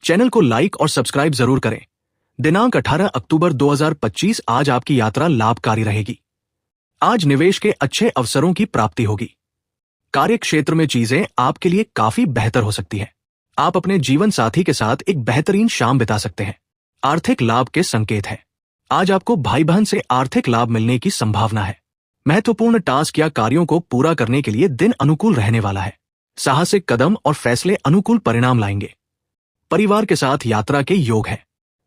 Channel को like और subscribe जरूर करें। दिनांक 18 अक्टूबर 2025 आज आपकी यात्रा लाभकारी रहेगी। आज निवेश के अच्छे अवसरों की प्राप्ति होगी। कार्य क्षेत्र में चीजें आपके लिए काफी बेहतर हो सकती हैं। आप अपने जीवन साथी के साथ एक बेहतरीन शाम बिता सकते हैं। आर्थिक लाभ के संकेत हैं। आज आपको भाई बहन से आर्थिक लाभ मिलने की संभावना है। महत्वपूर्ण टास्क या कार्यों को पूरा करने के लिए दिन अनुकूल रहने वाला है। साहसिक कदम और फैसले अनुकूल परिणाम लाएंगे। परिवार के साथ यात्रा के योग हैं।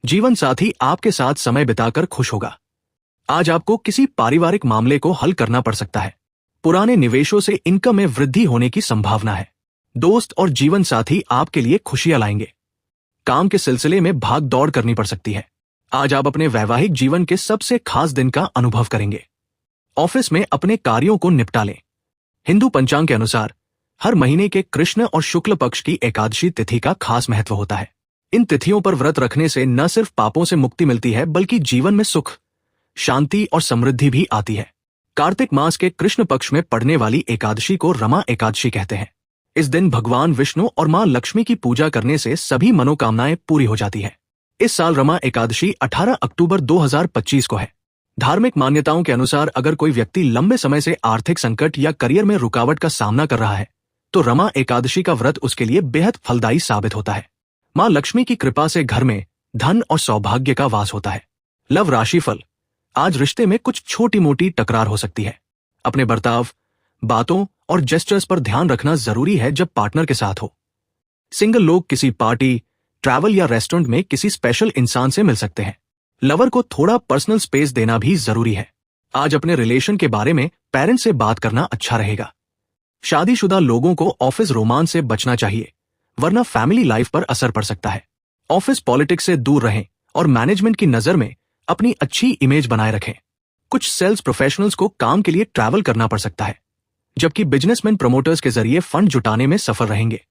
जीवन साथी आपके साथ समय बिताकर खुश होगा। आज आपको किसी पारिवारिक मामले को हल करना पड़ सकता है। पुराने निवेशों से इनकम में वृद्धि होने की संभावना है। दोस्त और जीवन साथी आपके लिए खुशियां लाएंगे। काम के सिलसिले में भाग दौड़ करनी पड़ सकती है। आज आप अपने वैवाहिक जीवन के सबसे खास दिन का अनुभव करेंगे। ऑफिस में अपने कार्यों को निपटा लें। हिंदू पंचांग के अनुसार हर महीने के कृष्ण और शुक्ल पक्ष की एकादशी तिथि का खास महत्व होता है। इन तिथियों पर व्रत रखने से न सिर्फ पापों से मुक्ति मिलती है बल्कि जीवन में सुख, शांति और समृद्धि भी आती है। कार्तिक मास के कृष्ण पक्ष में पड़ने वाली एकादशी को रमा एकादशी कहते हैं। इस दिन भगवान विष्णु और मां लक्ष्मी की पूजा करने से सभी मनोकामनाएं पूरी हो जाती है। इस साल रमा एकादशी 18 अक्टूबर 2025 को है। धार्मिक मान्यताओं के अनुसार अगर कोई व्यक्ति लंबे समय से आर्थिक संकट या करियर में रुकावट का सामना कर रहा है तो रमा एकादशी का व्रत उसके लिए बेहद फलदायी साबित होता है। मां लक्ष्मी की कृपा से घर में धन और सौभाग्य का वास होता है। लव राशिफल। आज रिश्ते में कुछ छोटी मोटी टकरार हो सकती है। अपने बर्ताव, बातों और जेस्चर्स पर ध्यान रखना जरूरी है जब पार्टनर के साथ हो। सिंगल लोग किसी पार्टी, ट्रैवल या रेस्टोरेंट में किसी स्पेशल इंसान से मिल सकते हैं। लवर को थोड़ा पर्सनल स्पेस देना भी जरूरी है। आज अपने रिलेशन के बारे में पेरेंट्स से बात करना अच्छा रहेगा। शादीशुदा लोगों को ऑफिस रोमांस से बचना चाहिए, वरना फैमिली लाइफ पर असर पड़ सकता है। ऑफिस पॉलिटिक्स से दूर रहें और मैनेजमेंट की नजर में अपनी अच्छी इमेज बनाए रखें। कुछ सेल्स प्रोफेशनल्स को काम के लिए ट्रैवल करना पड़ सकता है, जबकि बिजनेसमैन प्रमोटर्स के जरिए फंड जुटाने में सफल रहेंगे।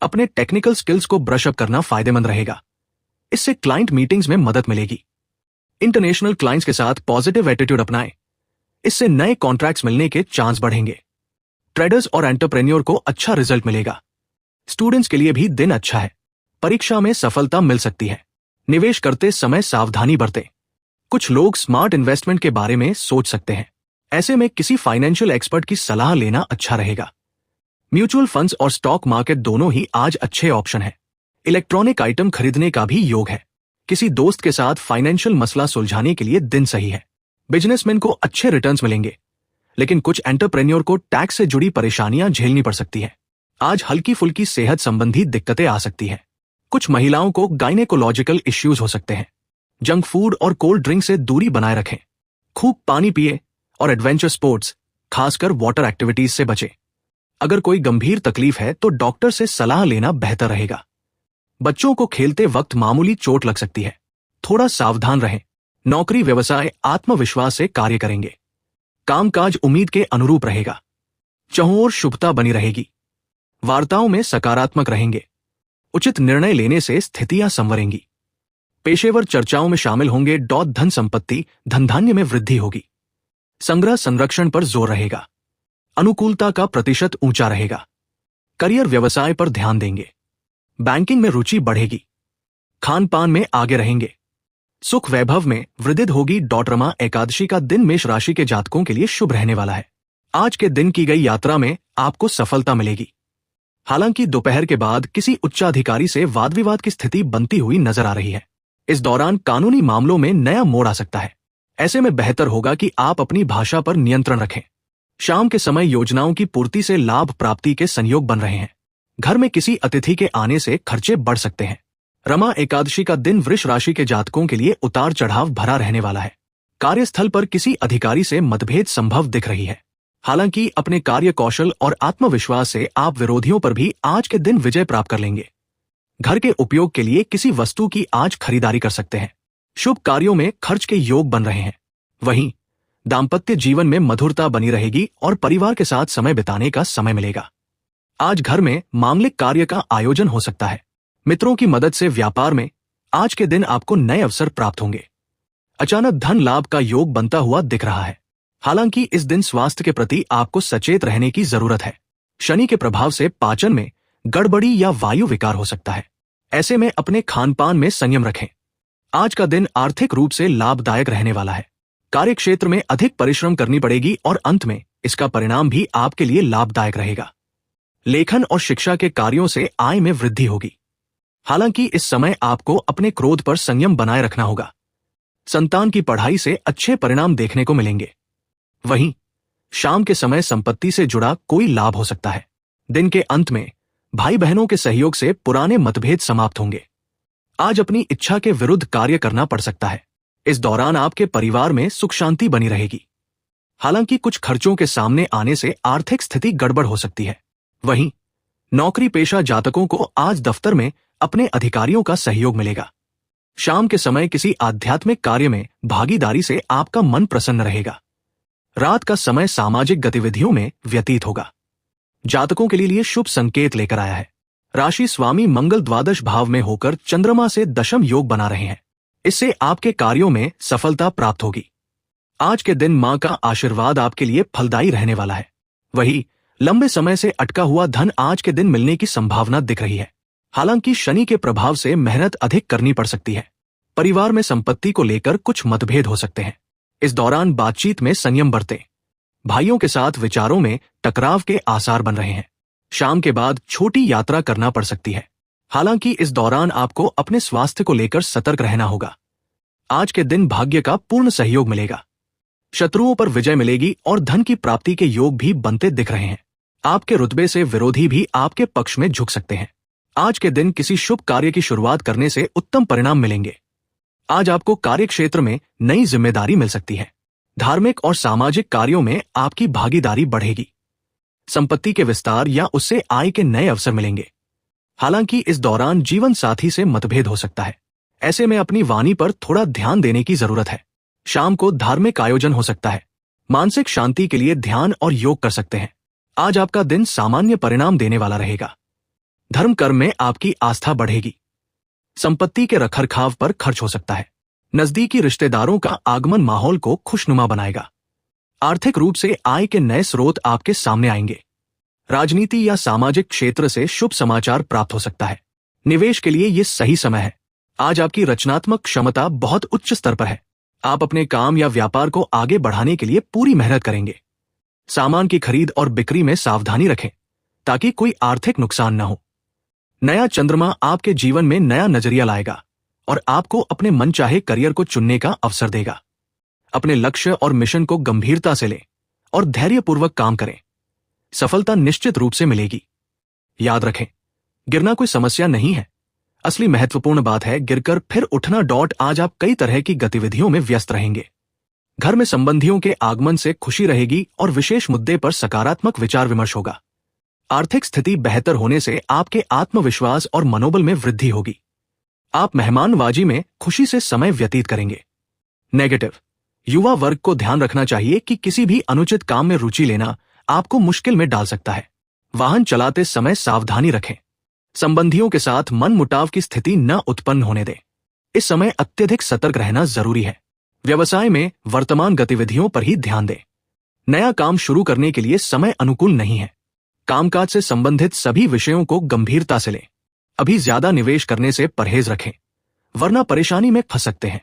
अपने टेक्निकल स्किल्स को ब्रश अप करना फायदेमंद रहेगा। इससे क्लाइंट मीटिंग्स में मदद मिलेगी। इंटरनेशनल क्लाइंट्स के साथ पॉजिटिव एटीट्यूड अपनाएं। इससे नए कॉन्ट्रैक्ट्स मिलने के चांस बढ़ेंगे। ट्रेडर्स और एंटरप्रेन्योर को अच्छा रिजल्ट मिलेगा। स्टूडेंट्स के लिए भी दिन अच्छा है। परीक्षा में सफलता मिल सकती है। निवेश करते समय सावधानी बरतें। कुछ लोग स्मार्ट इन्वेस्टमेंट के बारे में सोच सकते हैं। ऐसे में किसी फाइनेंशियल एक्सपर्ट की सलाह लेना अच्छा रहेगा। म्यूचुअल फंड्स और स्टॉक मार्केट दोनों ही आज अच्छे ऑप्शन हैं। इलेक्ट्रॉनिक आइटम खरीदने का भी योग है। किसी दोस्त के साथ फाइनेंशियल मसला सुलझाने के लिए दिन सही है। बिजनेसमैन को अच्छे रिटर्न्स मिलेंगे, लेकिन कुछ एंटरप्रेन्योर को टैक्स से जुड़ी परेशानियां झेलनी पड़ सकती हैं। आज हल्की फुल्की सेहत संबंधी दिक्कतें आ सकती हैं। कुछ महिलाओं को गायनेकोलॉजिकल इश्यूज हो सकते हैं। जंक फूड और कोल्ड ड्रिंक से दूरी बनाए रखें। खूब पानी पिए और एडवेंचर स्पोर्ट्स, खासकर वाटर एक्टिविटीज से बचें। अगर कोई गंभीर तकलीफ है तो डॉक्टर से सलाह लेना बेहतर रहेगा। बच्चों को खेलते वक्त मामूली चोट लग सकती है, थोड़ा सावधान रहें। नौकरी व्यवसाय आत्मविश्वास से कार्य करेंगे। कामकाज उम्मीद के अनुरूप रहेगा। चहुंओर शुभता बनी रहेगी। वार्ताओं में सकारात्मक रहेंगे। उचित निर्णय लेने से स्थितियां संवरेंगी। पेशेवर चर्चाओं में शामिल होंगे। धन संपत्ति, धन धान्य में वृद्धि होगी। संग्रह संरक्षण पर जोर रहेगा। अनुकूलता का प्रतिशत ऊंचा रहेगा। करियर व्यवसाय पर ध्यान देंगे। बैंकिंग में रुचि बढ़ेगी। खान पान में आगे रहेंगे। सुख वैभव में वृद्धि होगी। रमा एकादशी का दिन मेष राशि के जातकों के लिए शुभ रहने वाला है। आज के दिन की गई यात्रा में आपको सफलता मिलेगी। हालांकि दोपहर के बाद किसी उच्चाधिकारी से वाद विवाद की स्थिति बनती हुई नजर आ रही है। इस दौरान कानूनी मामलों में नया मोड़ आ सकता है। ऐसे में बेहतर होगा कि आप अपनी भाषा पर नियंत्रण रखें। शाम के समय योजनाओं की पूर्ति से लाभ प्राप्ति के संयोग बन रहे हैं। घर में किसी अतिथि के आने से खर्चे बढ़ सकते हैं। रमा एकादशी का दिन वृष राशि के जातकों के लिए उतार चढ़ाव भरा रहने वाला है। कार्यस्थल पर किसी अधिकारी से मतभेद संभव दिख रही है। हालांकि अपने कार्य कौशल और आत्मविश्वास से आप विरोधियों पर भी आज के दिन विजय प्राप्त कर लेंगे। घर के उपयोग के लिए किसी वस्तु की आज खरीदारी कर सकते हैं। शुभ कार्यों में खर्च के योग बन रहे हैं। वहीं दाम्पत्य जीवन में मधुरता बनी रहेगी और परिवार के साथ समय बिताने का समय मिलेगा। आज घर में मांगलिक कार्य का आयोजन हो सकता है। मित्रों की मदद से व्यापार में आज के दिन आपको नए अवसर प्राप्त होंगे। अचानक धन लाभ का योग बनता हुआ दिख रहा है। हालांकि इस दिन स्वास्थ्य के प्रति आपको सचेत रहने की जरूरत है। शनि के प्रभाव से पाचन में गड़बड़ी या वायु विकार हो सकता है। ऐसे में अपने खान पान में संयम रखें। आज का दिन आर्थिक रूप से लाभदायक रहने वाला है। कार्यक्षेत्र में अधिक परिश्रम करनी पड़ेगी और अंत में इसका परिणाम भी आपके लिए लाभदायक रहेगा। लेखन और शिक्षा के कार्यों से आय में वृद्धि होगी। हालांकि इस समय आपको अपने क्रोध पर संयम बनाए रखना होगा। संतान की पढ़ाई से अच्छे परिणाम देखने को मिलेंगे। वहीं शाम के समय संपत्ति से जुड़ा कोई लाभ हो सकता है। दिन के अंत में भाई बहनों के सहयोग से पुराने मतभेद समाप्त होंगे। आज अपनी इच्छा के विरुद्ध कार्य करना पड़ सकता है। इस दौरान आपके परिवार में सुख शांति बनी रहेगी। हालांकि कुछ खर्चों के सामने आने से आर्थिक स्थिति गड़बड़ हो सकती है। वहीं नौकरी पेशा जातकों को आज दफ्तर में अपने अधिकारियों का सहयोग मिलेगा। शाम के समय किसी आध्यात्मिक कार्य में भागीदारी से आपका मन प्रसन्न रहेगा। रात का समय सामाजिक गतिविधियों में व्यतीत होगा। जातकों के लिए शुभ संकेत लेकर आया है। राशि स्वामी मंगल द्वादश भाव में होकर चंद्रमा से दशम योग बना रहे हैं। इससे आपके कार्यों में सफलता प्राप्त होगी। आज के दिन मां का आशीर्वाद आपके लिए फलदायी रहने वाला है। वहीं लंबे समय से अटका हुआ धन आज के दिन मिलने की संभावना दिख रही है। हालांकि शनि के प्रभाव से मेहनत अधिक करनी पड़ सकती है। परिवार में संपत्ति को लेकर कुछ मतभेद हो सकते हैं। इस दौरान बातचीत में संयम बरतें। भाइयों के साथ विचारों में टकराव के आसार बन रहे हैं। शाम के बाद छोटी यात्रा करना पड़ सकती है। हालांकि इस दौरान आपको अपने स्वास्थ्य को लेकर सतर्क रहना होगा। आज के दिन भाग्य का पूर्ण सहयोग मिलेगा। शत्रुओं पर विजय मिलेगी और धन की प्राप्ति के योग भी बनते दिख रहे हैं। आपके रुतबे से विरोधी भी आपके पक्ष में झुक सकते हैं। आज के दिन किसी शुभ कार्य की शुरुआत करने से उत्तम परिणाम मिलेंगे। आज आपको कार्यक्षेत्र में नई जिम्मेदारी मिल सकती है। धार्मिक और सामाजिक कार्यों में आपकी भागीदारी बढ़ेगी। संपत्ति के विस्तार या उससे आय के नए अवसर मिलेंगे। हालांकि इस दौरान जीवन साथी से मतभेद हो सकता है। ऐसे में अपनी वाणी पर थोड़ा ध्यान देने की जरूरत है। शाम को धार्मिक आयोजन हो सकता है। मानसिक शांति के लिए ध्यान और योग कर सकते हैं। आज आपका दिन सामान्य परिणाम देने वाला रहेगा। धर्म कर्म में आपकी आस्था बढ़ेगी। संपत्ति के रखरखाव पर खर्च हो सकता है। नजदीकी रिश्तेदारों का आगमन माहौल को खुशनुमा बनाएगा। आर्थिक रूप से आय के नए स्रोत आपके सामने आएंगे। राजनीति या सामाजिक क्षेत्र से शुभ समाचार प्राप्त हो सकता है। निवेश के लिए ये सही समय है। आज आपकी रचनात्मक क्षमता बहुत उच्च स्तर पर है। आप अपने काम या व्यापार को आगे बढ़ाने के लिए पूरी मेहनत करेंगे। सामान की खरीद और बिक्री में सावधानी रखें ताकि कोई आर्थिक नुकसान न हो। नया चंद्रमा आपके जीवन में नया नजरिया लाएगा और आपको अपने मनचाहे करियर को चुनने का अवसर देगा। अपने लक्ष्य और मिशन को गंभीरता से लें और धैर्यपूर्वक काम करें। सफलता निश्चित रूप से मिलेगी। याद रखें, गिरना कोई समस्या नहीं है। असली महत्वपूर्ण बात है गिरकर फिर उठना। आज आप कई तरह की गतिविधियों में व्यस्त रहेंगे। घर में संबंधियों के आगमन से खुशी रहेगी और विशेष मुद्दे पर सकारात्मक विचार विमर्श होगा। आर्थिक स्थिति बेहतर होने से आपके आत्मविश्वास और मनोबल में वृद्धि होगी। आप मेहमानबाजी में खुशी से समय व्यतीत करेंगे। नेगेटिव, युवा वर्ग को ध्यान रखना चाहिए कि किसी भी अनुचित काम में रुचि लेना आपको मुश्किल में डाल सकता है। वाहन चलाते समय सावधानी रखें। संबंधियों के साथ मनमुटाव की स्थिति न उत्पन्न होने दें। इस समय अत्यधिक सतर्क रहना जरूरी है। व्यवसाय में वर्तमान गतिविधियों पर ही ध्यान दें। नया काम शुरू करने के लिए समय अनुकूल नहीं है। कामकाज से संबंधित सभी विषयों को गंभीरता से लें। अभी ज्यादा निवेश करने से परहेज रखें, वरना परेशानी में फंस सकते हैं।